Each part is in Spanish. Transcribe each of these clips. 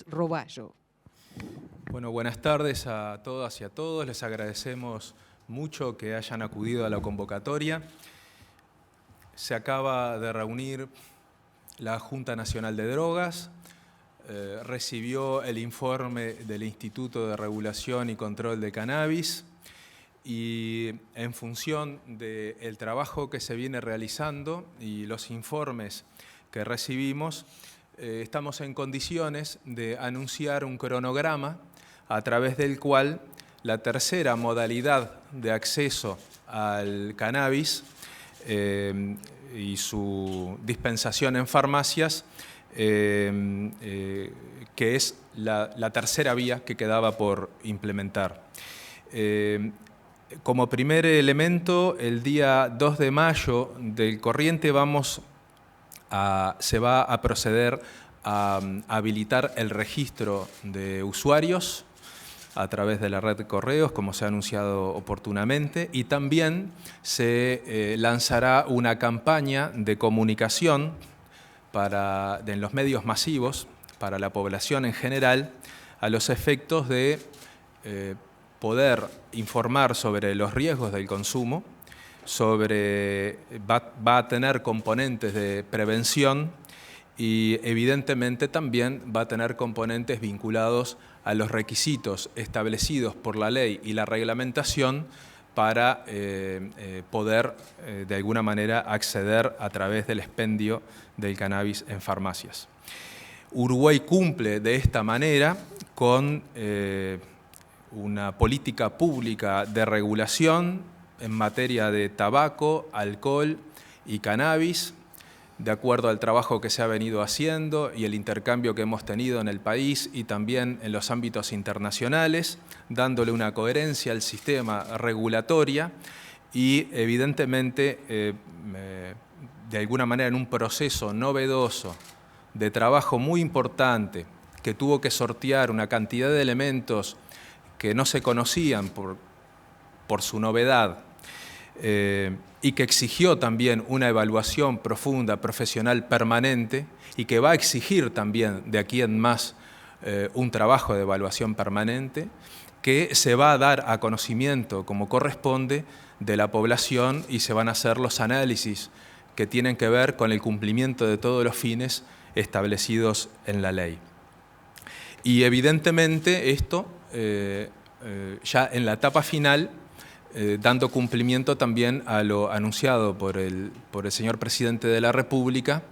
Roballo. Bueno, buenas tardes a todas y a todos. Les agradecemos mucho que hayan acudido a la convocatoria. Se acaba de reunir la Junta Nacional de Drogas, recibió el informe del Instituto de Regulación y Control de Cannabis y en función del trabajo que se viene realizando y los informes que recibimos, estamos en condiciones de anunciar un cronograma a través del cual la tercera modalidad de acceso al cannabis y su dispensación en farmacias, que es la tercera vía que quedaba por implementar. Como primer elemento, el día 2 de mayo del corriente se va a proceder a habilitar el registro de usuarios a través de la red de correos, como se ha anunciado oportunamente, y también se lanzará una campaña de comunicación en los medios masivos para la población en general, a los efectos de poder informar sobre los riesgos del consumo, va a tener componentes de prevención y evidentemente también va a tener componentes vinculados a los requisitos establecidos por la ley y la reglamentación para poder de alguna manera acceder a través del expendio del cannabis en farmacias. Uruguay cumple de esta manera con una política pública de regulación en materia de tabaco, alcohol y cannabis, de acuerdo al trabajo que se ha venido haciendo y el intercambio que hemos tenido en el país y también en los ámbitos internacionales, dándole una coherencia al sistema regulatorio y evidentemente de alguna manera en un proceso novedoso de trabajo muy importante que tuvo que sortear una cantidad de elementos que no se conocían por su novedad y que exigió también una evaluación profunda, profesional, permanente y que va a exigir también de aquí en más un trabajo de evaluación permanente que se va a dar a conocimiento como corresponde de la población y se van a hacer los análisis que tienen que ver con el cumplimiento de todos los fines establecidos en la ley. Y evidentemente esto ya en la etapa final, dando cumplimiento también a lo anunciado por el señor Presidente de la República,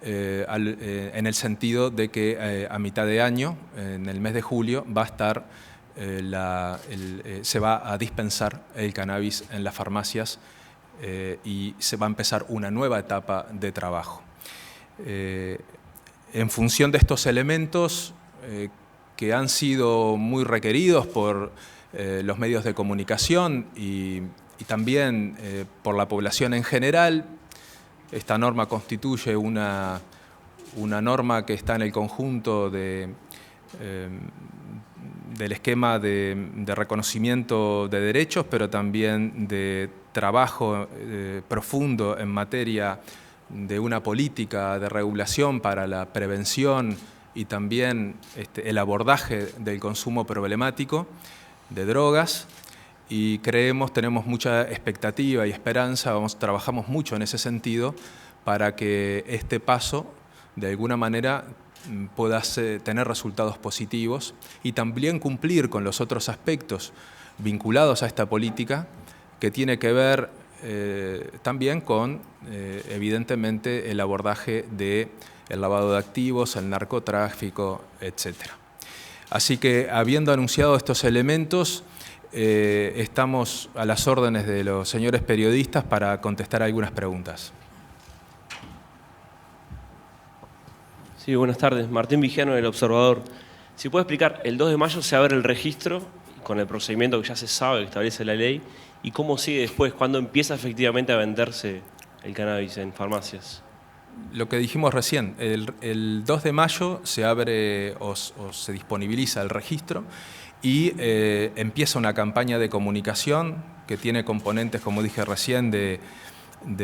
en el sentido de que a mitad de año, en el mes de julio, se va a dispensar el cannabis en las farmacias y se va a empezar una nueva etapa de trabajo. En función de estos elementos que han sido muy requeridos por los medios de comunicación y también por la población en general, esta norma constituye una norma que está en el conjunto del esquema de reconocimiento de derechos, pero también de trabajo profundo en materia de una política de regulación para la prevención y también el abordaje del consumo problemático de drogas, y tenemos mucha expectativa y esperanza, trabajamos mucho en ese sentido para que este paso de alguna manera pueda tener resultados positivos y también cumplir con los otros aspectos vinculados a esta política que tiene que ver también con evidentemente el abordaje del lavado de activos, el narcotráfico, etcétera. Así que, habiendo anunciado estos elementos, estamos a las órdenes de los señores periodistas para contestar algunas preguntas. Sí, buenas tardes. Martín Vigiano, del Observador. Si puede explicar, el 2 de mayo se abre el registro con el procedimiento que ya se sabe, que establece la ley, y cómo sigue después, cuándo empieza efectivamente a venderse el cannabis en farmacias. Lo que dijimos recién, el 2 de mayo se abre o se disponibiliza el registro y empieza una campaña de comunicación que tiene componentes, como dije recién, de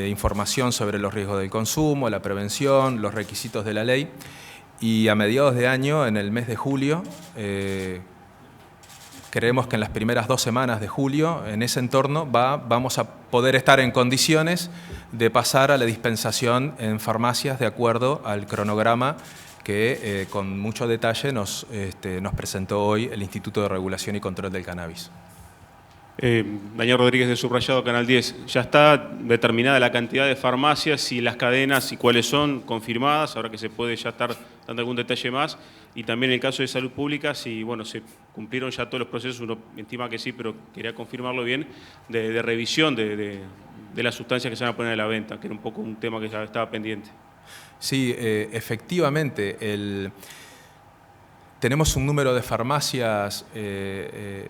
información sobre los riesgos del consumo, la prevención, los requisitos de la ley y a mediados de año, en el mes de julio, creemos que en las primeras 2 semanas de julio, en ese entorno, vamos a poder estar en condiciones de pasar a la dispensación en farmacias de acuerdo al cronograma que con mucho detalle nos presentó hoy el Instituto de Regulación y Control del Cannabis. Daniel Rodríguez de Subrayado, Canal 10. ¿Ya está determinada la cantidad de farmacias y las cadenas y cuáles son confirmadas? Ahora que se puede ya estar dando algún detalle más. Y también en el caso de salud pública, si bueno, se cumplieron ya todos los procesos, uno estima que sí, pero quería confirmarlo bien, de revisión de las sustancias que se van a poner a la venta, que era un poco un tema que ya estaba pendiente. Sí, efectivamente, tenemos un número de farmacias que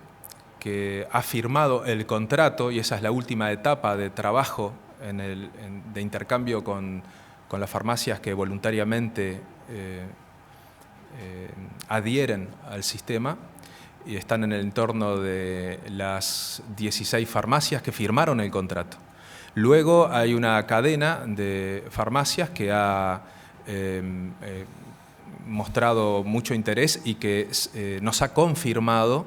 ha firmado el contrato, y esa es la última etapa de trabajo de intercambio con las farmacias que voluntariamente adhieren al sistema, y están en el entorno de las 16 farmacias que firmaron el contrato. Luego hay una cadena de farmacias que ha mostrado mucho interés y que nos ha confirmado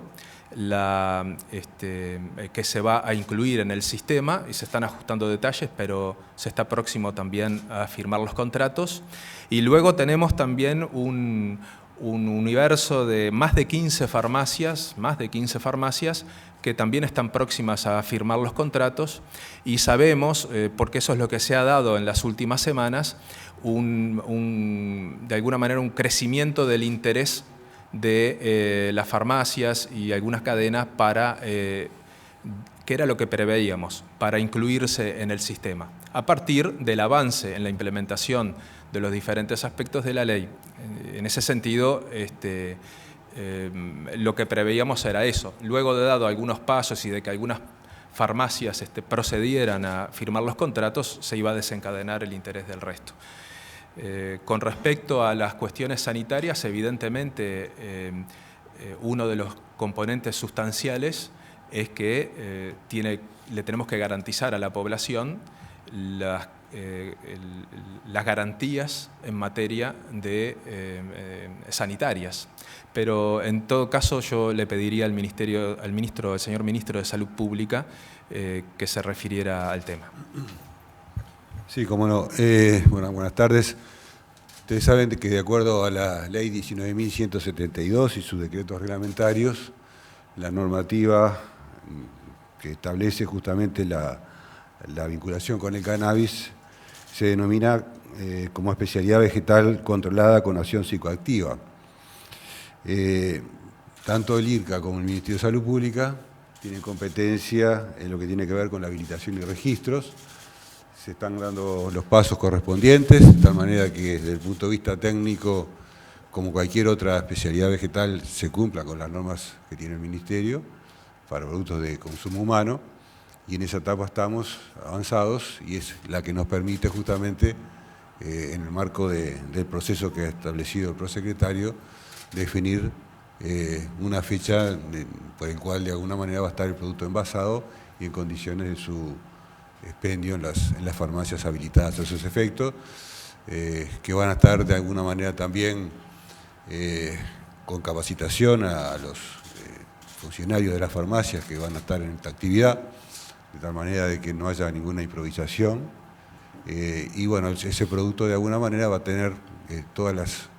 que se va a incluir en el sistema, y se están ajustando detalles, pero se está próximo también a firmar los contratos. Y luego tenemos también un universo de más de 15 farmacias que también están próximas a firmar los contratos, y sabemos, porque eso es lo que se ha dado en las últimas semanas, de alguna manera un crecimiento del interés de las farmacias y algunas cadenas para, que era lo que preveíamos, para incluirse en el sistema, a partir del avance en la implementación de los diferentes aspectos de la ley. En ese sentido, lo que preveíamos era eso. Luego de dado algunos pasos y de que algunas farmacias procedieran a firmar los contratos, se iba a desencadenar el interés del resto. Con respecto a las cuestiones sanitarias, evidentemente uno de los componentes sustanciales es que le tenemos que garantizar a la población las garantías en materia de sanitarias. Pero en todo caso yo le pediría al señor ministro de Salud Pública que se refiriera al tema. Sí, cómo no. Bueno, buenas tardes. Ustedes saben que de acuerdo a la ley 19.172 y sus decretos reglamentarios, la normativa que establece justamente la vinculación con el cannabis se denomina como especialidad vegetal controlada con acción psicoactiva. Tanto el IRCA como el Ministerio de Salud Pública tienen competencia en lo que tiene que ver con la habilitación y registros. Se están dando los pasos correspondientes, de tal manera que desde el punto de vista técnico, como cualquier otra especialidad vegetal, se cumpla con las normas que tiene el Ministerio para productos de consumo humano, y en esa etapa estamos avanzados, y es la que nos permite justamente, en el marco del proceso que ha establecido el prosecretario, definir una fecha por el cual de alguna manera va a estar el producto envasado y en condiciones de su expendio en las farmacias habilitadas a esos efectos, que van a estar de alguna manera también con capacitación a los funcionarios de las farmacias que van a estar en esta actividad, de tal manera de que no haya ninguna improvisación, y bueno, ese producto de alguna manera va a tener todas las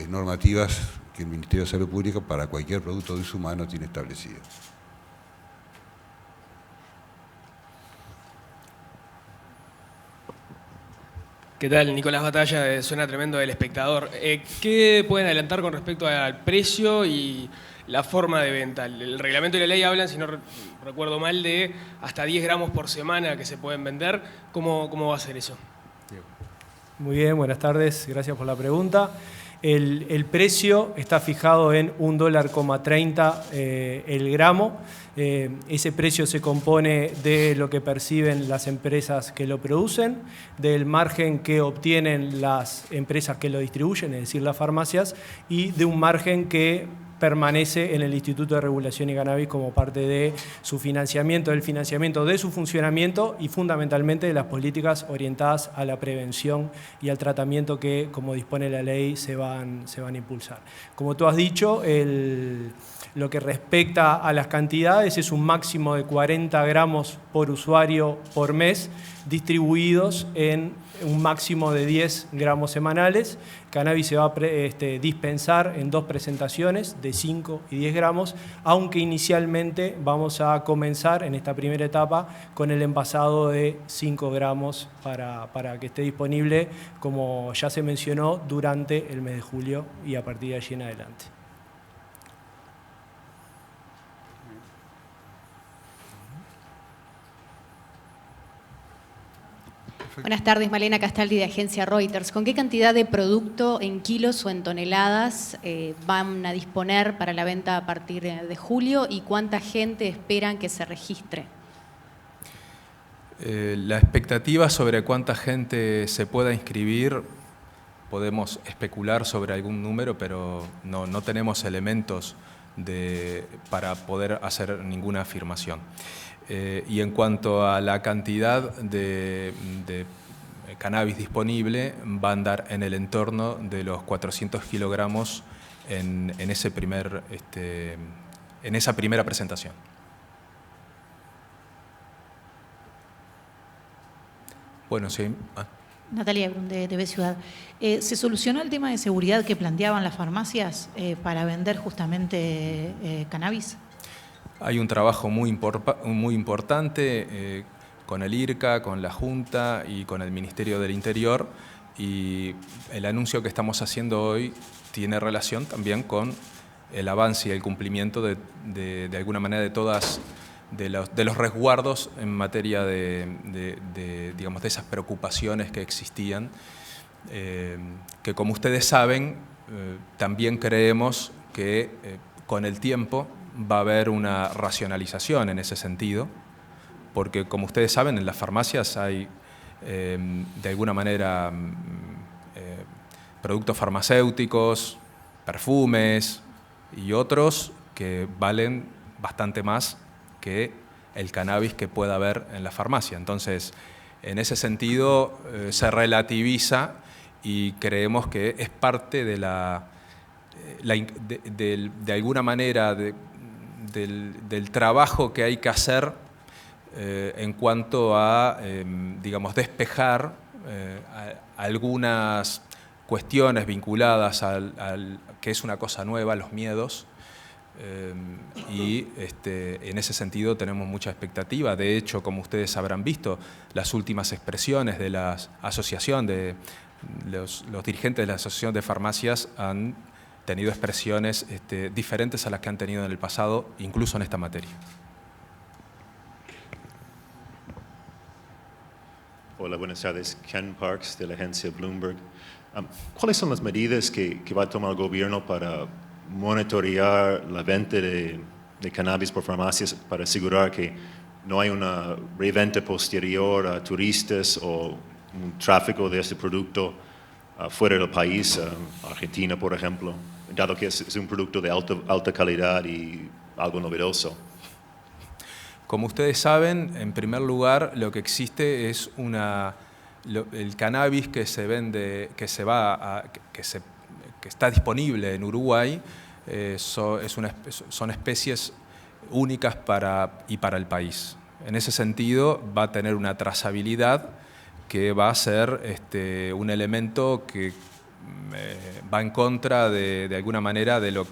normativas que el Ministerio de Salud Pública para cualquier producto de uso humano tiene establecido. ¿Qué tal? Nicolás Batalla, Suena Tremendo del Espectador. ¿Qué pueden adelantar con respecto al precio y la forma de venta? El reglamento y la ley hablan, si no recuerdo mal, de hasta 10 gramos por semana que se pueden vender. ¿Cómo va a ser eso? Muy bien, buenas tardes, gracias por la pregunta. El precio está fijado en $1,30 el gramo. Ese precio se compone de lo que perciben las empresas que lo producen, del margen que obtienen las empresas que lo distribuyen, es decir, las farmacias, y de un margen que permanece en el Instituto de Regulación y Cannabis como parte de su financiamiento, del financiamiento de su funcionamiento y fundamentalmente de las políticas orientadas a la prevención y al tratamiento que, como dispone la ley, se van a impulsar. Como tú has dicho, lo que respecta a las cantidades es un máximo de 40 gramos por usuario por mes, distribuidos en un máximo de 10 gramos semanales. Cannabis se va a dispensar en 2 presentaciones de 5 y 10 gramos, aunque inicialmente vamos a comenzar en esta primera etapa con el envasado de 5 gramos para que esté disponible, como ya se mencionó, durante el mes de julio y a partir de allí en adelante. Buenas tardes, Malena Castaldi de Agencia Reuters. ¿Con qué cantidad de producto en kilos o en toneladas van a disponer para la venta a partir de julio y cuánta gente esperan que se registre? La expectativa sobre cuánta gente se pueda inscribir, podemos especular sobre algún número, pero no tenemos elementos para poder hacer ninguna afirmación. Y en cuanto a la cantidad de cannabis disponible, va a andar en el entorno de los 400 kilogramos en esa primera presentación. Bueno, sí. Natalia Brun, de TV Ciudad. ¿Se solucionó el tema de seguridad que planteaban las farmacias para vender justamente cannabis? Hay un trabajo muy importante con el IRCA, con la Junta y con el Ministerio del Interior, y el anuncio que estamos haciendo hoy tiene relación también con el avance y el cumplimiento de alguna manera de todas de los resguardos en materia digamos, de esas preocupaciones que existían, que como ustedes saben, también creemos que con el tiempo va a haber una racionalización en ese sentido, porque como ustedes saben, en las farmacias hay de alguna manera productos farmacéuticos, perfumes y otros que valen bastante más que el cannabis que pueda haber en la farmacia. Entonces, en ese sentido se relativiza y creemos que es parte de de alguna manera del trabajo que hay que hacer en cuanto a, digamos, despejar algunas cuestiones vinculadas que es una cosa nueva, los miedos, y en ese sentido tenemos mucha expectativa. De hecho, como ustedes habrán visto, las últimas expresiones de la asociación, de los dirigentes de la Asociación de Farmacias han tenido expresiones diferentes a las que han tenido en el pasado, incluso en esta materia. Hola, buenas tardes. Ken Parks, de la agencia Bloomberg. ¿Cuáles son las medidas que va a tomar el gobierno para monitorear la venta de cannabis por farmacias para asegurar que no hay una reventa posterior a turistas o un tráfico de este producto fuera del país, Argentina, por ejemplo, dado que es un producto de alta calidad y algo novedoso? Como ustedes saben, en primer lugar, lo que existe es el cannabis que se vende, que está disponible en Uruguay, son especies únicas para el país. En ese sentido, va a tener una trazabilidad que va a ser un elemento que va en contra de alguna manera de lo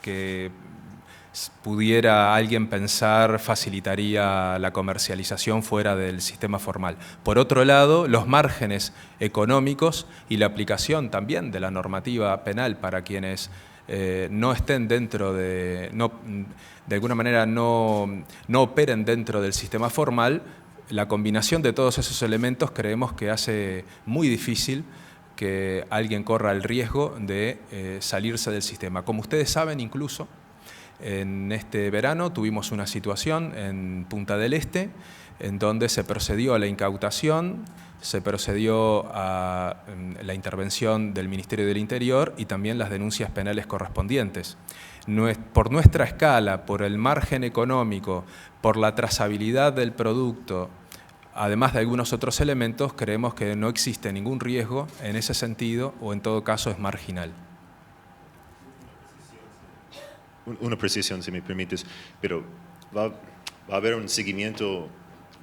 que pudiera alguien pensar facilitaría la comercialización fuera del sistema formal. Por otro lado, los márgenes económicos y la aplicación también de la normativa penal para quienes no estén dentro de alguna manera no operen dentro del sistema formal, la combinación de todos esos elementos creemos que hace muy difícil que alguien corra el riesgo de salirse del sistema. Como ustedes saben, incluso En este verano tuvimos una situación en Punta del Este en donde se procedió a la incautación, se procedió a la intervención del Ministerio del Interior y también las denuncias penales correspondientes. Por nuestra escala, por el margen económico, por la trazabilidad del producto, además de algunos otros elementos, creemos que no existe ningún riesgo en ese sentido o en todo caso es marginal. Una precisión, si me permites, pero va a haber un seguimiento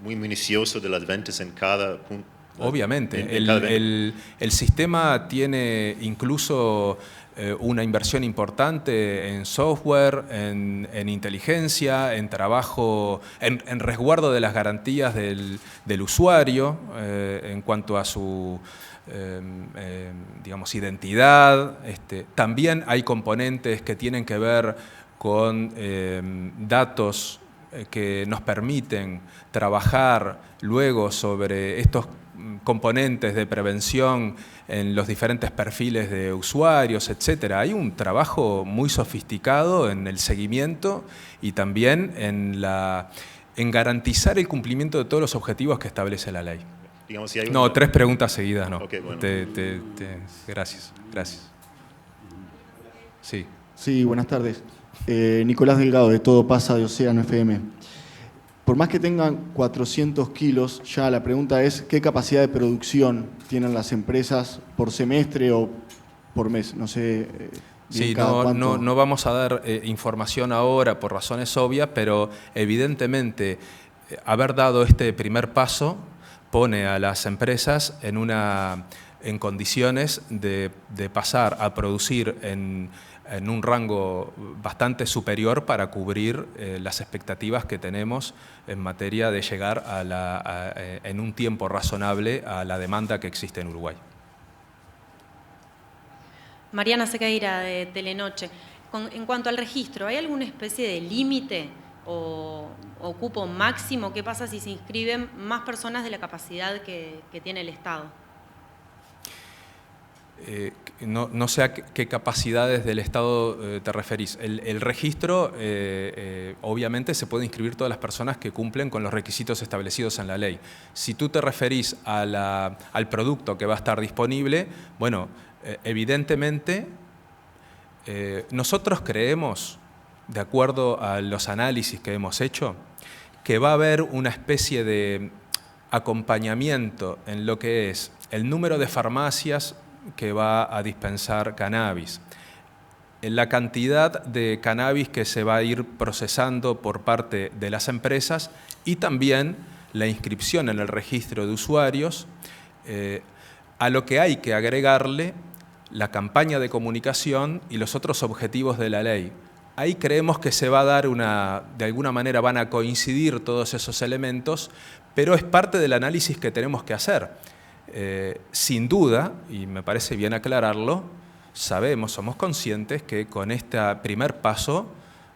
muy minucioso de las ventas en cada punto. Obviamente, el sistema tiene incluso una inversión importante en software, en inteligencia, en trabajo, en resguardo de las garantías del usuario en cuanto a su digamos, identidad. También hay componentes que tienen que ver con datos que nos permiten trabajar luego sobre estos componentes de prevención en los diferentes perfiles de usuarios, etc. Hay un trabajo muy sofisticado en el seguimiento y también en garantizar el cumplimiento de todos los objetivos que establece la ley. Digamos, si hay No, 3 preguntas seguidas, no. Okay, bueno. Gracias. Sí. Sí, buenas tardes. Nicolás Delgado, de Todo Pasa, de Océano FM. Por más que tengan 400 kilos, ya la pregunta es ¿qué capacidad de producción tienen las empresas por semestre o por mes? No sé. Sí, no vamos a dar información ahora por razones obvias, pero evidentemente haber dado este primer paso pone a las empresas en condiciones de pasar a producir en un rango bastante superior para cubrir las expectativas que tenemos en materia de llegar en un tiempo razonable a la demanda que existe en Uruguay. Mariana Sequeira, de Telenoche. En cuanto al registro, ¿hay alguna especie de límite o cupo máximo? ¿Qué pasa si se inscriben más personas de la capacidad que tiene el Estado? No sé a qué capacidades del Estado te referís. El registro, obviamente, se puede inscribir todas las personas que cumplen con los requisitos establecidos en la ley. Si tú te referís al producto que va a estar disponible, bueno, evidentemente, nosotros creemos, de acuerdo a los análisis que hemos hecho, que va a haber una especie de acompañamiento en lo que es el número de farmacias que va a dispensar cannabis, la cantidad de cannabis que se va a ir procesando por parte de las empresas y también la inscripción en el registro de usuarios, a lo que hay que agregarle la campaña de comunicación y los otros objetivos de la ley. Ahí creemos que se va a dar de alguna manera van a coincidir todos esos elementos, pero es parte del análisis que tenemos que hacer. Sin duda, y me parece bien aclararlo, somos conscientes que con este primer paso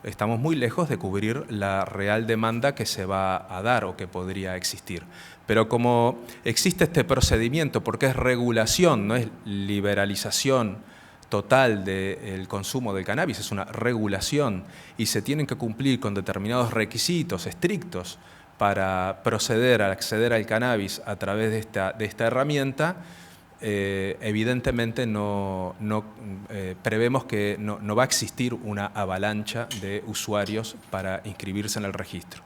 estamos muy lejos de cubrir la real demanda que se va a dar o que podría existir. Pero como existe este procedimiento, porque es regulación, no es liberalización total del consumo del cannabis, es una regulación y se tienen que cumplir con determinados requisitos estrictos para proceder a acceder al cannabis a través de esta herramienta, evidentemente prevemos que no va a existir una avalancha de usuarios para inscribirse en el registro.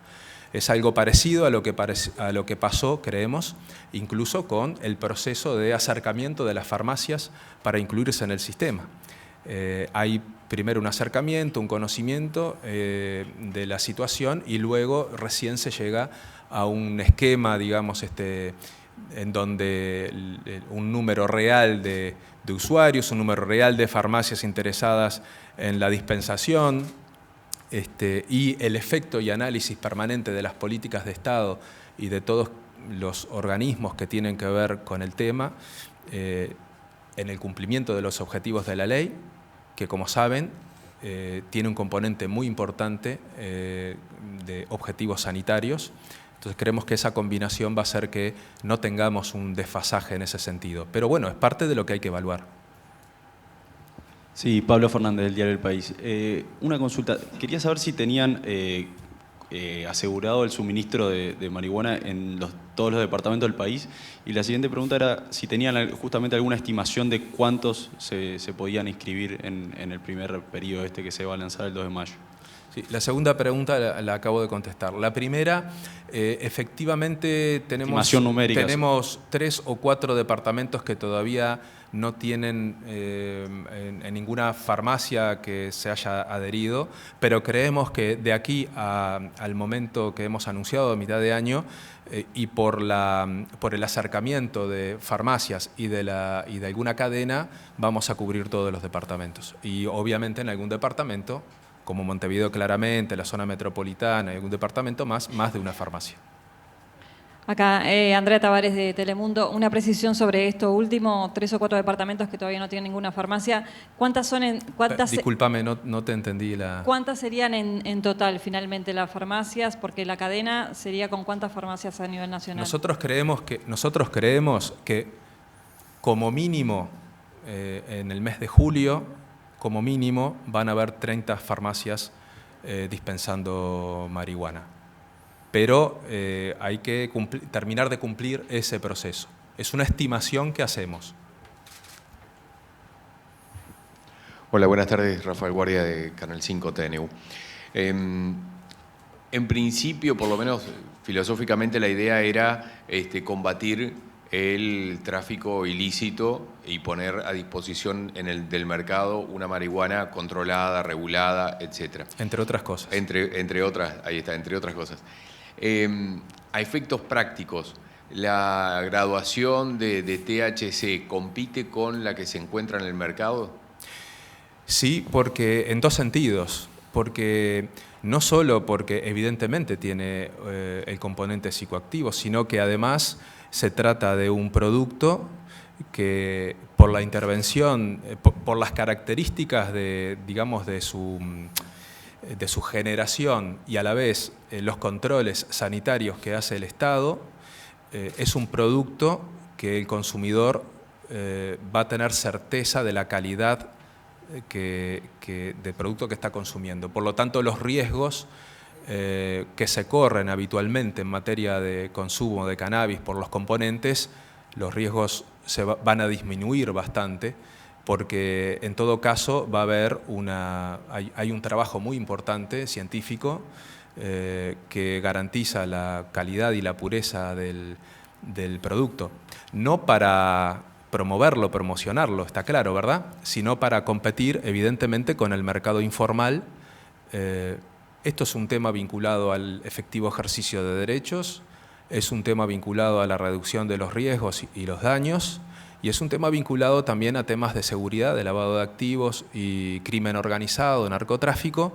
Es algo parecido a lo que pasó, creemos, incluso con el proceso de acercamiento de las farmacias para incluirse en el sistema. Hay primero un acercamiento, un conocimiento de la situación y luego recién se llega a un esquema, digamos, en donde un número real de usuarios, un número real de farmacias interesadas en la dispensación y el efecto y análisis permanente de las políticas de Estado y de todos los organismos que tienen que ver con el tema en el cumplimiento de los objetivos de la ley, que como saben tiene un componente muy importante de objetivos sanitarios. Entonces creemos que esa combinación va a hacer que no tengamos un desfasaje en ese sentido. Pero bueno, es parte de lo que hay que evaluar. Sí, Pablo Fernández, del diario El País. Una consulta. Quería saber si tenían asegurado el suministro de marihuana en todos los departamentos del país. Y la siguiente pregunta era si tenían justamente alguna estimación de cuántos se podían inscribir en el primer periodo que se va a lanzar el 2 de mayo. Sí, la segunda pregunta la acabo de contestar. La primera, efectivamente tenemos 3 o 4 departamentos que todavía no tienen en ninguna farmacia que se haya adherido, pero creemos que de aquí al momento que hemos anunciado, a mitad de año, y por el acercamiento de farmacias y de alguna cadena, vamos a cubrir todos los departamentos. Y obviamente en algún departamento, como Montevideo claramente, la zona metropolitana y algún departamento más de una farmacia. Acá, Andrea Tavares de Telemundo. Una precisión sobre esto último, 3 o 4 departamentos que todavía no tienen ninguna farmacia. ¿Cuántas son Discúlpame, no te entendí la... ¿Cuántas serían en total finalmente las farmacias? Porque la cadena sería con cuántas farmacias a nivel nacional. Nosotros creemos que como mínimo en el mes de julio, como mínimo van a haber 30 farmacias dispensando marihuana. Pero hay que terminar de cumplir ese proceso. Es una estimación que hacemos. Hola, buenas tardes. Rafael Guardia de Canal 5 TNU. En principio, por lo menos filosóficamente, la idea era combatir el tráfico ilícito y poner a disposición del mercado una marihuana controlada, regulada, etc. Entre otras cosas. Entre otras cosas. A efectos prácticos, ¿la graduación de THC compite con la que se encuentra en el mercado? Sí, porque en dos sentidos. Porque no solo porque evidentemente tiene el componente psicoactivo, sino que además se trata de un producto que por la intervención, por las características de su generación y a la vez los controles sanitarios que hace el Estado, es un producto que el consumidor va a tener certeza de la calidad de producto que está consumiendo. Por lo tanto, los riesgos que se corren habitualmente en materia de consumo de cannabis por los componentes, los riesgos van a disminuir bastante, porque en todo caso va a haber hay un trabajo muy importante científico que garantiza la calidad y la pureza del producto. No para promoverlo, promocionarlo, está claro, ¿verdad? Sino para competir evidentemente con el mercado informal. Esto es un tema vinculado al efectivo ejercicio de derechos, es un tema vinculado a la reducción de los riesgos y los daños, y es un tema vinculado también a temas de seguridad, de lavado de activos y crimen organizado, narcotráfico.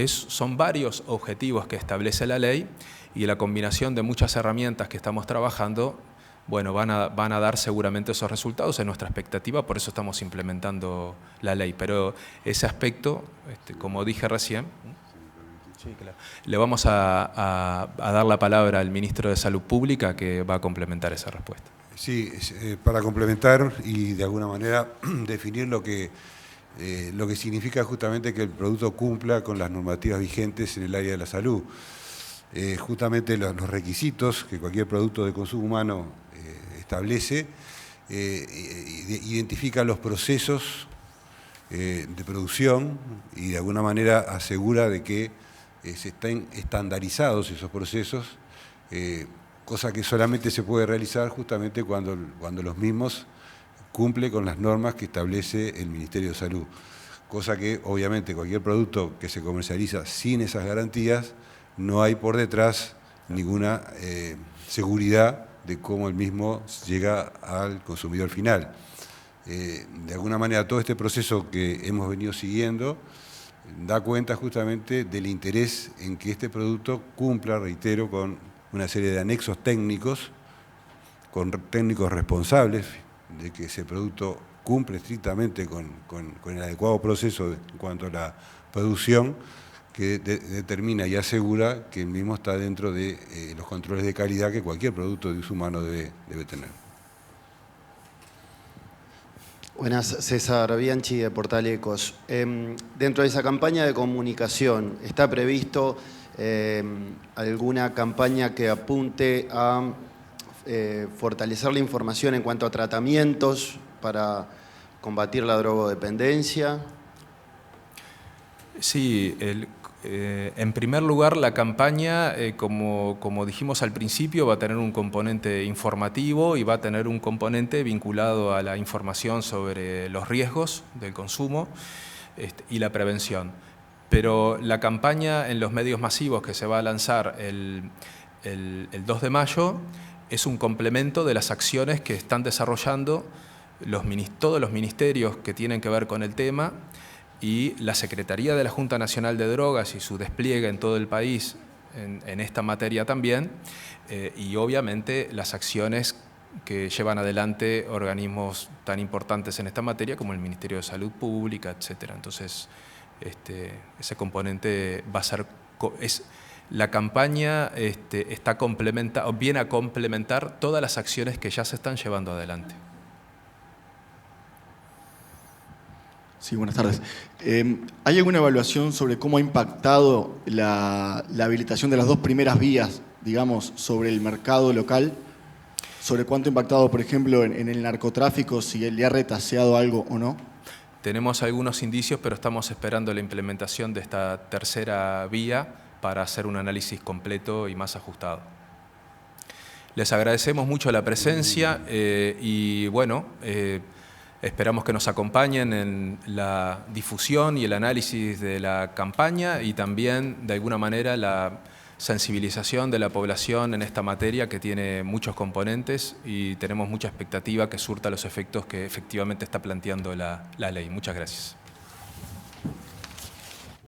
Son varios objetivos que establece la ley y la combinación de muchas herramientas que estamos trabajando, bueno, van a dar seguramente esos resultados en nuestra expectativa, por eso estamos implementando la ley. Pero ese aspecto, como dije recién, sí, claro, le vamos a dar la palabra al ministro de Salud Pública que va a complementar esa respuesta. Sí, para complementar y de alguna manera definir lo que significa justamente que el producto cumpla con las normativas vigentes en el área de la salud. Justamente los requisitos que cualquier producto de consumo humano establece, identifica los procesos de producción y de alguna manera asegura de que estén estandarizados esos procesos, cosa que solamente se puede realizar justamente cuando los mismos cumplen con las normas que establece el Ministerio de Salud. Cosa que obviamente cualquier producto que se comercializa sin esas garantías, no hay por detrás ninguna seguridad de cómo el mismo llega al consumidor final. De alguna manera todo este proceso que hemos venido siguiendo da cuenta justamente del interés en que este producto cumpla, reitero, con una serie de anexos técnicos, con técnicos responsables de que ese producto cumple estrictamente con el adecuado proceso en cuanto a la producción, que determina y asegura que el mismo está dentro de los controles de calidad que cualquier producto de uso humano debe tener. Buenas, César Bianchi de Portal Ecos. Dentro de esa campaña de comunicación, ¿está previsto alguna campaña que apunte a fortalecer la información en cuanto a tratamientos para combatir la drogodependencia? Sí, en primer lugar, la campaña, como dijimos al principio, va a tener un componente informativo y va a tener un componente vinculado a la información sobre los riesgos del consumo y la prevención. Pero la campaña en los medios masivos que se va a lanzar el 2 de mayo es un complemento de las acciones que están desarrollando todos los ministerios que tienen que ver con el tema, y la Secretaría de la Junta Nacional de Drogas y su despliegue en todo el país en esta materia también, y obviamente las acciones que llevan adelante organismos tan importantes en esta materia como el Ministerio de Salud Pública, etc. Entonces, ese componente va a ser... La campaña viene a complementar todas las acciones que ya se están llevando adelante. Sí, buenas tardes. ¿Hay alguna evaluación sobre cómo ha impactado la habilitación de las dos primeras vías, digamos, sobre el mercado local? ¿Sobre cuánto ha impactado, por ejemplo, en el narcotráfico, si le ha retaseado algo o no? Tenemos algunos indicios, pero estamos esperando la implementación de esta tercera vía para hacer un análisis completo y más ajustado. Les agradecemos mucho la presencia y bueno, esperamos que nos acompañen en la difusión y el análisis de la campaña y también, de alguna manera, la sensibilización de la población en esta materia que tiene muchos componentes y tenemos mucha expectativa que surta los efectos que efectivamente está planteando la ley. Muchas gracias.